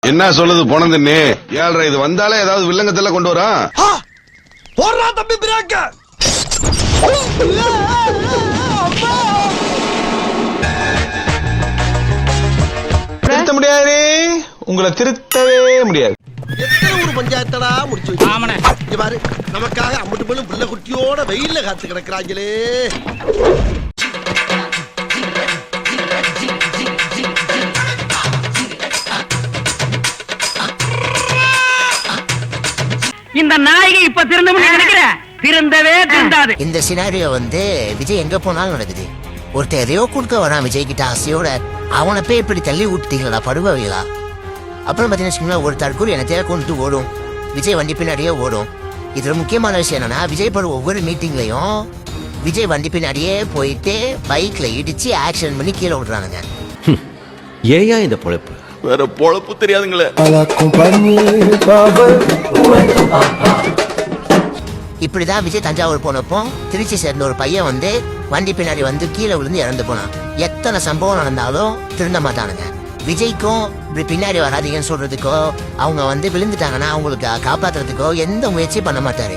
என்ன சொல்லுது போனதுன்னு 7:30 இது வந்தாலே ஏதாவது வில்லங்கத்தெல்லாம் கொண்டு வரா. போறா தம்பி பிரேக்க. திருத்த முடியாது, உங்களை திருத்தவே முடியாது. எத்தனை ஒரு பஞ்சாயத்தடா முடிச்சு வச்சு பாரு. நமக்காக அம்பட்டு போலும் புள்ள குட்டியோட வெயில்ல காத்து கிடக்குறாங்களே. இந்த நாயகி இப்ப திருந்தவே திருந்தாது. இந்த சினாரியோ விஜய் எங்க போனாலும் நடக்குது. ஒருத்தர் ரியோ கொடுக்க வரான் விஜய் கிட்ட ஆசையோட, அவனை போய் இப்படி தள்ளி விட்டீங்களா படுவாங்களா? அப்புறம் பாத்தீங்கன்னா ஒரு தற்கொலை என்ன தேவை கொண்டு ஓடும், விஜய் வண்டி பின்னாடியே ஓடும். இதுல முக்கியமான விஷயம் என்னன்னா, விஜய் படம் ஒவ்வொரு மீட்டிங்லயும் விஜய் வண்டி பின்னாடியே போயிட்டு பைக்ல இடிச்சு ஆக்சிடென்ட் பண்ணி கீழே விடுறானுங்க. ஏயா இந்த பொழப்பு? வேற பொழப்பு தெரியாதுங்களே. இப்படிதான் விஜய் தஞ்சாவூர் போனப்போ திருச்சி சேர்ந்த ஒரு பையன் வண்டி பின்னாடி கீழே விழுந்து இறந்து போனான். எத்தனை சம்பவம் நடந்தாலும் திருந்த மாட்டானுங்க. விஜய்க்கும் இப்படி பின்னாடி வராதீங்கன்னு சொல்றதுக்கோ, அவங்க விழுந்துட்டாங்கன்னா அவங்களுக்கு காப்பாத்துறதுக்கோ எந்த முயற்சியும் பண்ண மாட்டாரு.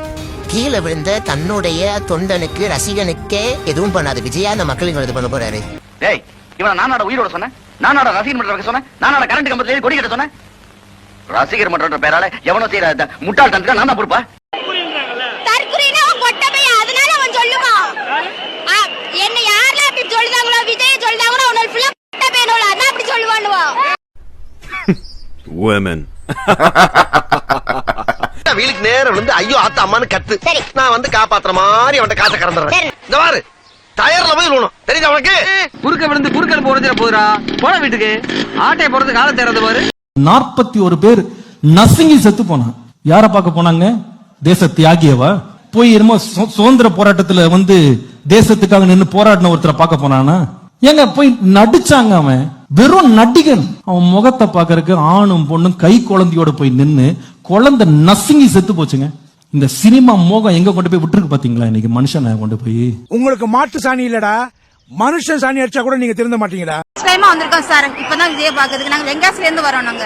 கீழே விழுந்த தன்னுடைய தொண்டனுக்கு ரசிகனுக்கே எதுவும் பண்ணாது. விஜயா அந்த மக்களுக்கு இது பண்ண போறாரு. இவன் நானோட உயிரோட சொன்ன, நானோட ரசிகர் மன்றம் சொன்ன, நானோட கரண்ட் கம்பத்துல கொடி கட்ட சொன்ன. ரசிகர் மன்ற பேரால எவனோ செய்யற முட்டாள் தந்துக்க நான் தான் பொறுப்பா? என்ன யாரெல்லாம் அப்படி சொல்லுதாங்களோ, விஜய் சொல்லுதாங்களோ, அவனோட ஃபுல்லா பொட்ட பேனோல அதான் அப்படி சொல்லுவானுவோ. women வீலுக்கு நேரம் விழுந்து ஐயோ ஆத்தா அம்மான்னு கத்து. நான் காப்பாத்துற மாதிரி அவன்கிட்ட காசை கறந்துறேன். இந்த பாரு டயர்ல போய் விழணும், தெரியுது அவனுக்கு? குறுக்க விழுந்து குறுக்கல் போறதுல போதுரா, போன வீட்டுக்கு ஆட்டை போறது காலம் தேர்றது பாரு. 41 பேர் நசுங்கி செத்து போனான். யார பார்க்க போனாங்க? தேச தியாகியவா? போய் என்னமோ சுதந்திர போராட்டத்துல தேசத்துக்காக நின்று போராடின ஒருத்தரை பார்க்க போனானா? ஏங்க போய் நடிச்சாங்க. அவன் வெறும் நடிகன். அவன் முகத்தை பாக்கறதுக்கு ஆணும் பொண்ணும் கை குழந்தையோட போய் நின்னு குழந்தை நசுங்கி செத்து போச்சுங்க. இந்த சினிமா மோகம் எங்க கொண்டு போய் விட்டுருக்கு பாத்தீங்களா? இன்னைக்கு மனுஷனை கொண்டு போய். உங்களுக்கு மாட்டு சாணி இல்லடா, மனுஷன் சாணி அடிச்சா கூட நீங்க திருந்த மாட்டீங்கடா. வந்திருக்கோம் சார், இப்பதான் விஜய் பாக்குறதுக்கு. நாங்க வெங்காஸ்ல இருந்து வரோம். நாங்க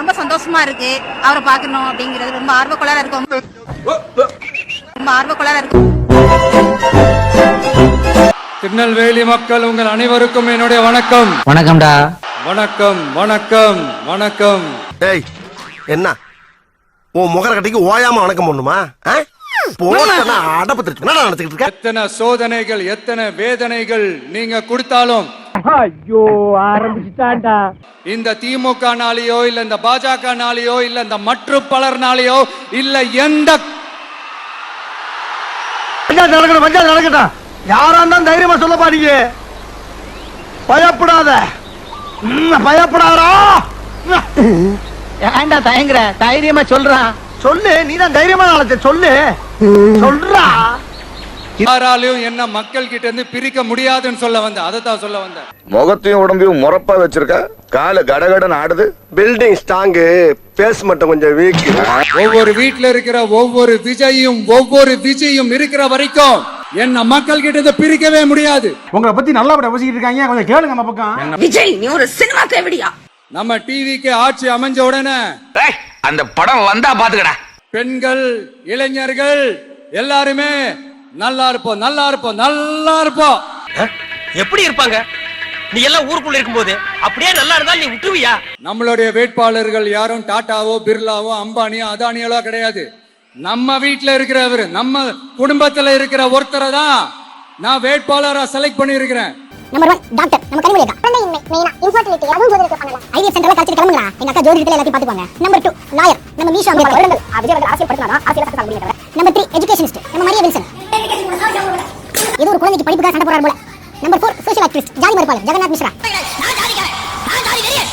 ரொம்ப சந்தோஷமா இருக்கு அவரை பாக்கணும் அப்படிங்கறது. ரொம்ப ஆர்வக்கோளாரா இருக்கும். திருநெல்வேலி மக்கள் உங்கள் அனைவருக்கும் என்னுடைய வணக்கம். வணக்கம்டா. வணக்கம் வணக்கம் வணக்கம். டேய் என்ன உன் முகர கட்டிக்கு ஓயாம வணக்கம் பண்ணுமா? அடப்பு நினைச்சுக்கிட்டு இருக்க. எத்தனை சோதனைகள் எத்தனை வேதனைகள் நீங்க கொடுத்தாலும், ஐயோ ஆரம்பிச்சுட்டான்டா. இந்த திமுக நாளையோ இல்ல இந்த பாஜக நாளையோ இல்ல இந்த மற்ற பலர் நாளையோ இல்ல எந்த பஞ்சாயத்து நடக்கட்டும். யாரா இருந்தாலும் தைரியமா சொல்ல பாருங்க. பயப்படாத, பயப்படாதா? ஏன்டா தயங்குற? தைரியமா சொல்றான். சொல்லு, நீதான் தைரியமா நாளை சொல்லு. சொல்றா. யாராலையும் என்ன மக்கள் கிட்ட இருந்து பிரிக்க முடியாதுன்னு சொல்ல வந்தேன். அதைத்தான் சொல்ல வந்தேன். முகத்தையும் உடம்பையும் முறப்பா வச்சிருக்க, கால கடகடன் ஆடுது. பில்டிங் ஸ்ட்ராங், பேஸ் மட்டும் கொஞ்சம் வீக். ஒவ்வொரு வீட்டுல இருக்கிற ஒவ்வொரு விஜயும் இருக்கிற வரைக்கும் என்ன மக்கள் கிட்ட இருந்து பிரிக்கவே முடியாது. உங்களை பத்தி நல்லா பேசிக்கிட்டு இருக்காங்க, கொஞ்சம் கேளுங்க. நம்ம பக்கம் விஜய் நீ ஒரு சினிமா தேவடியா? நம்ம டிவிக்கு ஆட்சி அமைஞ்ச உடனே அந்த படம் வந்தா பாத்துக்கடா. பெண்கள் இளைஞர்கள் எல்லாருமே நல்லா இருப்போம் நல்லா இருப்போம் நல்லா இருப்போம். எப்படி இருப்பாங்க? நீ எல்லாம் ஊருக்குள்ள இருக்கும்போது அப்படியே நல்லா இருந்தா நீ விட்டுருவியா? நம்மளுடைய வேட்பாளர்கள் யாரும் டாட்டாவோ பிர்லாவோ அம்பானியோ அதானியோ கிடையாது. நம்ம வீட்டுல இருக்கிறவர், நம்ம குடும்பத்துல இருக்கிற ஒருத்தரை தான் நான் வேட்பாளரா செலக்ட் பண்ணி இருக்கிறேன். நம்பர் 1 டாக்டர் நம்ம கனிமொழி அக்கா. மெயினா இன்ஃபர்டிலிட்டி அதுவும் ஜோதிடத்துல பண்ணலாம். ஐவிஎஃப் சென்டர்ல கழிச்சு கிளம்புங்க. எங்க அக்கா ஜோதிடத்துல எல்லாத்தையும் பாத்துப்பாங்க. நம்பர் 2 லாயர் நம்ம மீஷா அம்பேத்கர். விஜய் அரசியல் படுத்தினா அரசியல் சட்டம் அப்படிங்கற. நம்பர் 3 எஜுகேஷனிஸ்ட் நம்ம மரியா வில்சன். இது ஒரு குழந்தைக்கு படிப்புக்காக சண்டை போறாரு போல. நம்பர் 4 சோஷியல் ஆக்டிவிஸ்ட் ஜாதி மறுப்பாளர் ஜெகநாத் மிஸ்ரா.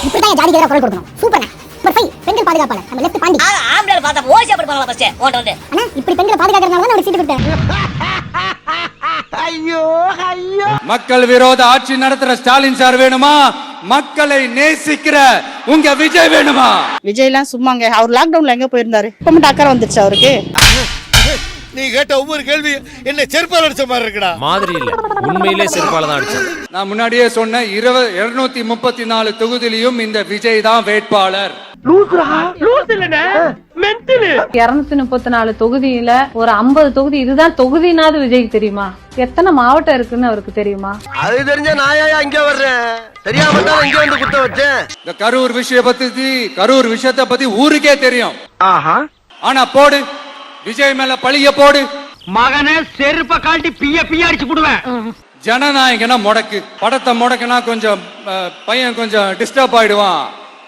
இப்படிதான் ஜாதிக்கு குரல் கொடுக்கணும். சூப்பர்ங்க. நம்பர் 5 பெண்கள் பாதுகாப்பாளர் நம்ம லெஃப்ட் பாண்டி. ஆம்பளை பார்த்தா ஓசியா படுவாங்களா ஃபர்ஸ்ட் ஓட்ட வந்து. அண்ணா இப்படி பெண்களை பாதுகாக்கறனால தான் ஒரு சீட் கொடுத்தேன். ஐயோ ஐயோ. மக்கள் விரோத ஆட்சி நடத்துற ஸ்டாலின் சார் வேணுமா? மக்களை நேசிக்கிற உங்க விஜய் வேணுமா? விஜய்லாம் சும்மாங்க. அவர் லாக்டவுன்ல எங்க போயிருந்தாரு? இப்ப மட்டும் அக்கறை வந்துருச்சு அவருக்கு. நீ கேட்ட ஒவ்வொரு கேள்வி என்ன செருப்பால் அடிச்ச மாதிரி இருக்குடா. மாதிரி இல்ல, உண்மையிலே செருப்பால தான் அடிச்சேன். நான் முன்னாடியே சொன்ன 234 தொகுதியிலும் இந்த விஜய் தான் வேட்பாளர். 234 தொகுதியில ஒரு 50 தொகுதி இதுதான் தொகுதினாவது விஜய்க்கு தெரியுமா? எத்தனை மாவட்டம் இருக்குன்னு அவருக்கு தெரியுமா? அது தெரிஞ்ச நாயா இங்க வர்றேன், தெரியாம தான் இங்க வந்து குத்த வச்சேன். இந்த கரூர் விஷயத்தை பத்தி ஊருக்கே தெரியும். ஆனா போடு, விஜய் மேல பழிய போடு. மகனே செருப்ப காட்டி பிய அடிச்சு போடுவேன். ஜனநாயகனா முடக்கு, படத்தை முடக்குனா கொஞ்சம் பையன் கொஞ்சம் டிஸ்டர்ப் ஆயிடுவான்.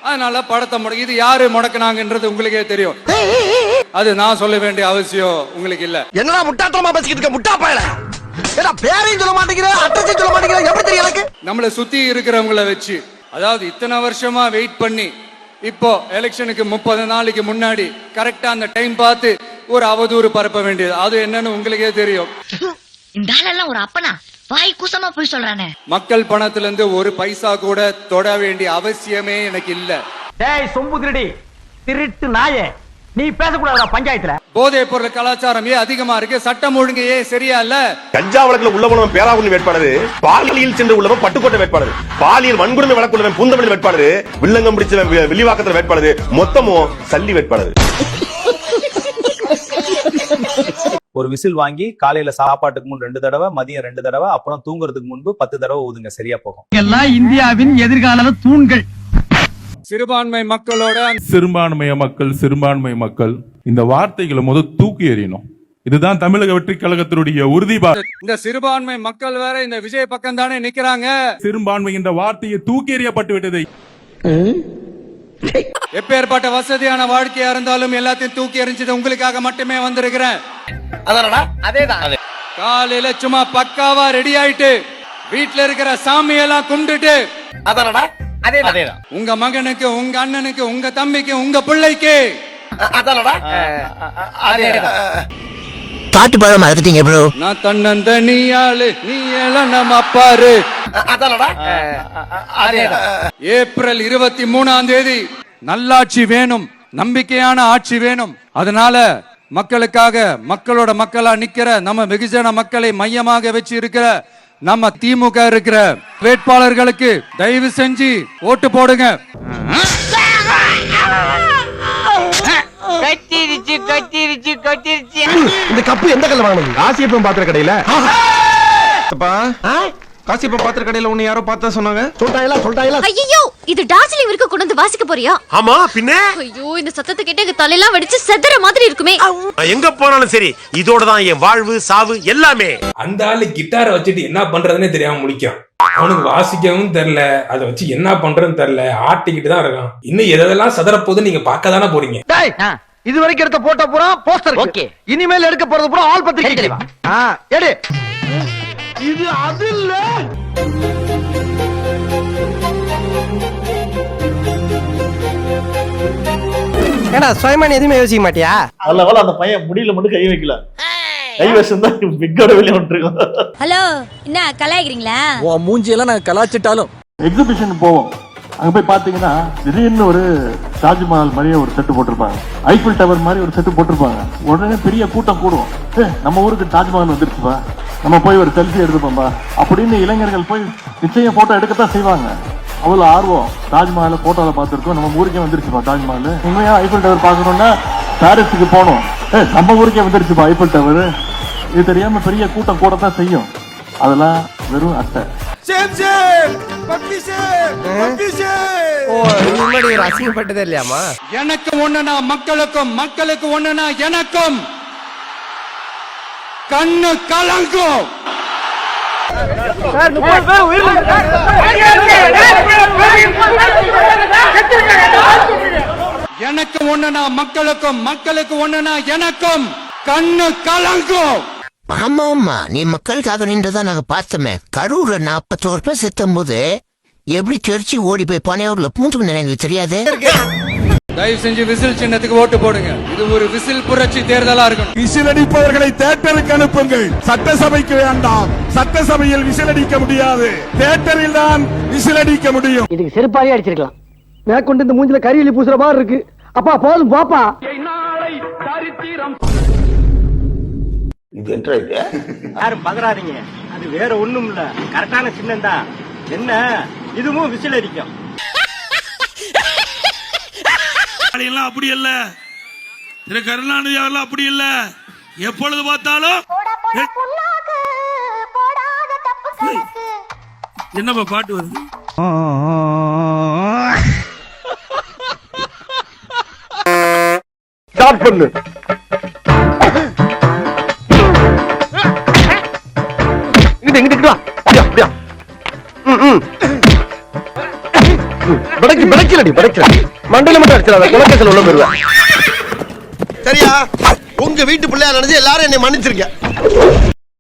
அதனால படத்தை முடக்கு. இது யாரு முடக்குனாங்கன்றது உங்களுக்கே தெரியும். அது நான் சொல்ல வேண்டிய அவசியம் உங்களுக்கு இல்ல. என்னடா முட்டாத்தனமா பேசிக்கிட்டு இருக்க முட்டா பயல. ஏடா பேரையும் சொல்ல மாட்டேங்கிற, அட்ரஸையும் சொல்ல மாட்டேங்கிற, எப்படி தெரியும் எனக்கு? நம்மள சுத்தி இருக்கிறவங்கள வச்சு, அதாவது இத்தனை வருஷமா வெயிட் பண்ணி இப்போ எலெக்ஷனுக்கு 30 நாளைக்கு முன்னாடி கரெக்டா அந்த டைம் பார்த்து ஒரு அவதூறு பரப்ப வேண்டியது. அது என்னன்னு உங்களுக்கே தெரியும். இந்த ஆளெல்லாம் ஒரு அப்பனா வாய் கூசமா போய் சொல்றானே. மக்கள் பணத்துல இருந்து ஒரு பைசா கூட தொட வேண்டிய அவசியமே எனக்கு இல்ல. டேய் சொம்பு திருடி திருட்டு நாயே, நீ பேசக்கூடாதுடா பஞ்சாயத்துல. போதைப் பொருள் கலாச்சாரம் அதிகமா இருக்கு, சட்டம் ஒழுங்கு சரியா இல்ல. கஞ்சா வழக்குல உள்ள போனவன் பேராகுடி வேட்பாளர், பாலியல் சென்று உள்ளவன் பட்டுக்கோட்டை வேட்பாளர், பாலியல் வன்கொடுமை வழக்குள்ளவன் பூந்தமல்லி வேட்பாளர், வில்லங்கம் பிடிச்சவன் வில்லிவாக்கத்துல வேட்பாளர், மொத்தமும் சல்லி வேட்பாளர். ஒரு விசில் வாங்கி காலையில சாப்பாட்டுக்கு முன் 2 தடவை, மதியம் 2 தடவை, அப்புறம் தூங்குறதுக்கு முன்பு 10 தடவை ஊதுங்க, சரியா போகும். எல்லாம் இந்தியாவின் எதிர்கால தூண்கள். சிறுபான்மை மக்களோட சிறுபான்மை மக்கள் இந்த வார்த்தைகளை தூக்கி எறியணும். இதுதான் தமிழக வெற்றி கழகத்தினுடைய உறுதிப்பாடு. இந்த சிறுபான்மை மக்கள் வேற இந்த விஜய் பக்கம் தானே நிக்கிறாங்க. சிறுபான்மை என்ற வார்த்தையை தூக்கி எறியப்பட்டு விட்டது. எப்பேற்பட்ட வசதியான வாழ்க்கையா இருந்தாலும் எல்லாத்தையும் தூக்கி எறிஞ்சது உங்களுக்காக மட்டுமே வந்திருக்கிறேன். அதேதான். காலையில சும்மா பக்காவா ரெடி ஆயிட்டு வீட்டுல இருக்கிற சாமியெல்லாம் கும்பிட்டுட்டு அதேதான். உங்க மகனுக்கு, உங்க அண்ணனுக்கு, உங்க தம்பிக்கு, உங்க பிள்ளைக்கு பாட்டு பாட மறந்துட்டீங்க ப்ரோ. நான் தன்னந்த நீ ஆளு, நீ எல்லாம் நம்ம அப்பாரு. ஏப்ரல் 23ஆம் தேதி நல்லாட்சி வேணும், நம்பிக்கையான ஆட்சி வேணும். அதனால மக்களுக்காக, மக்களோட மக்களா நிக்கிற நம்ம வெகுஜன மக்களை மையமாக வச்சு இருக்கிற நம்ம திமுக இருக்கிற வேட்பாளர்களுக்கு தயவு செஞ்சு ஓட்டு போடுங்க. இந்த கப்பு எந்த கல்ல வாங்குனீங்க? காசியப்பன் பாத்திர கடையில. காசியப்பன் பாத்திர கடையில உன்னை யாரோ பார்த்தா சொன்னாங்க. சொல்லிட்டாங்களா? ஐயோ, இது டார்ஜிலிங் வரைக்கும் கொண்டு வந்து வாசிக்க போறியா? ஆமா, பின்ன. ஐயோ, இந்த சத்தத்தை கேட்டு எங்க தலையெல்லாம் வெடிச்சு செதற மாதிரி இருக்குமே. எங்க போனாலும் சரி, இதோட தான் என் வாழ்வு சாவு எல்லாமே. அந்த ஆளு கிட்டாரை வச்சுட்டு என்ன பண்றதுன்னே தெரியாம முடிக்கும். அவனுக்கு வாசிக்கவும் தெரியல, அதை வச்சு என்ன பண்றதுன்னு தெரியல, ஆட்டிக்கிட்டு தான் இருக்கான். இன்னும் எதெல்லாம் சதற போது நீங்க பார்க்க தானே போறீங்க. இது வரைக்கும் எடுத்த போட்டோ பூரா போஸ்டர். ஓகே, இனிமேல் எடுக்க போறது பூரா ஆல் பத்திரிகை. எடு. இது அது இல்ல. ஏடா சுயமானி எதுவுமே யோசிக்க மாட்டியா? அல்ல அந்த பையன் முடியல மட்டும் கை வைக்கல, கை வச்சா பிக்கோட வெளியே வந்துருக்கோம். ஹலோ, என்ன கலாய்க்கிறீங்களா? உன் மூஞ்சியெல்லாம் நான் கலாச்சிட்டாலும் எக்ஸிபிஷன் போவோம். அங்க போய் பாத்தீங்கன்னா திடீர்னு ஒரு தாஜ்மஹால் மாதிரியே ஒரு செட்டு போட்டிருப்பாங்க, ஐபிஎல் டவர் மாதிரி ஒரு செட்டு போட்டிருப்பாங்க. உடனே பெரிய கூட்டம் கூடுவோம். நம்ம ஊருக்கு தாஜ்மஹால் வந்துருச்சுப்பா, நம்ம போய் ஒரு செல்ஃபி எடுத்துப்போம்பா அப்படின்னு இளைஞர்கள் போய் நிச்சயம் போட்டோ எடுக்கத்தான் செய்வாங்க. அவ்வளவு ஆர்வம். தாஜ்மஹால் போட்டோல பார்த்திருக்கோம், நம்ம ஊருக்கே வந்துருச்சுப்பா தாஜ்மஹால். உண்மையா ஐபிஎல் டவர் பார்க்கணும்னா பாரிஸுக்கு போனோம், நம்ம ஊருக்கே வந்துருச்சுப்பா ஐபிஎல் டவர். இது தெரியாம பெரிய கூட்டம் கூடத்தான் செய்யும். அதெல்லாம் வெறும் அட்டை. அசிங்கப்பட்டதே இல்லையாமா? எனக்கு ஒண்ணுனா மக்களுக்கும், மக்களுக்கு ஒண்ணுனா எனக்கும். கண்ணு கலங்கும். எனக்கு ஒண்ணுனா மக்களுக்கும், மக்களுக்கு ஒண்ணுனா எனக்கும். கண்ணு கலங்கும். ஆமா, நீ மக்களுக்காக நின்றதான் நாங்க பார்த்தோமே. கரூர்ல 41 பேர் செத்தும் போது எப்படி தெரிச்சு ஓடி போய் பனையூர்ல பூந்து எனக்கு தெரியாது. தயவு செஞ்சு விசில் சின்னத்துக்கு ஓட்டு போடுங்க. இது ஒரு விசில் புரட்சி தேர்தலா இருக்கணும். விசில் அடிப்பவர்களை தியேட்டருக்கு அனுப்புங்கள், சட்டசபைக்கு வேண்டாம். சட்டசபையில் விசில் அடிக்க முடியாது, தியேட்டரில் தான் விசில் அடிக்க முடியும். இதுக்கு செருப்பாலே அடிச்சிருக்கலாம். மேற்கொண்டு இந்த மூஞ்சில கரியலி பூசுற மாதிரி இருக்கு. அப்பா போதும் பாப்பா. இது என்ன இது? யாரும் பதறாதீங்க, அது வேற ஒண்ணும் இல்ல, கரெக்டான சின்னம் தான். என்ன இதுவும் விசில் அடிக்கும். எல்லாம் அப்படி இல்ல, திரு கருணாநிதி அவர்கள் அப்படி இல்ல. எப்பொழுது பார்த்தாலும் என்னப்பா பாட்டு வருது? ஸ்டார்ட் பண்ணு. இங்கிட்டு வா. அப்படியா? மண்டல மட்டும் அடிச்சிடாத, குலக்கேசல் உள்ள போயிருவேன். சரியா? உங்க வீட்டு பிள்ளையா நினைச்சு எல்லாரும் என்னை மன்னிச்சிருக்க.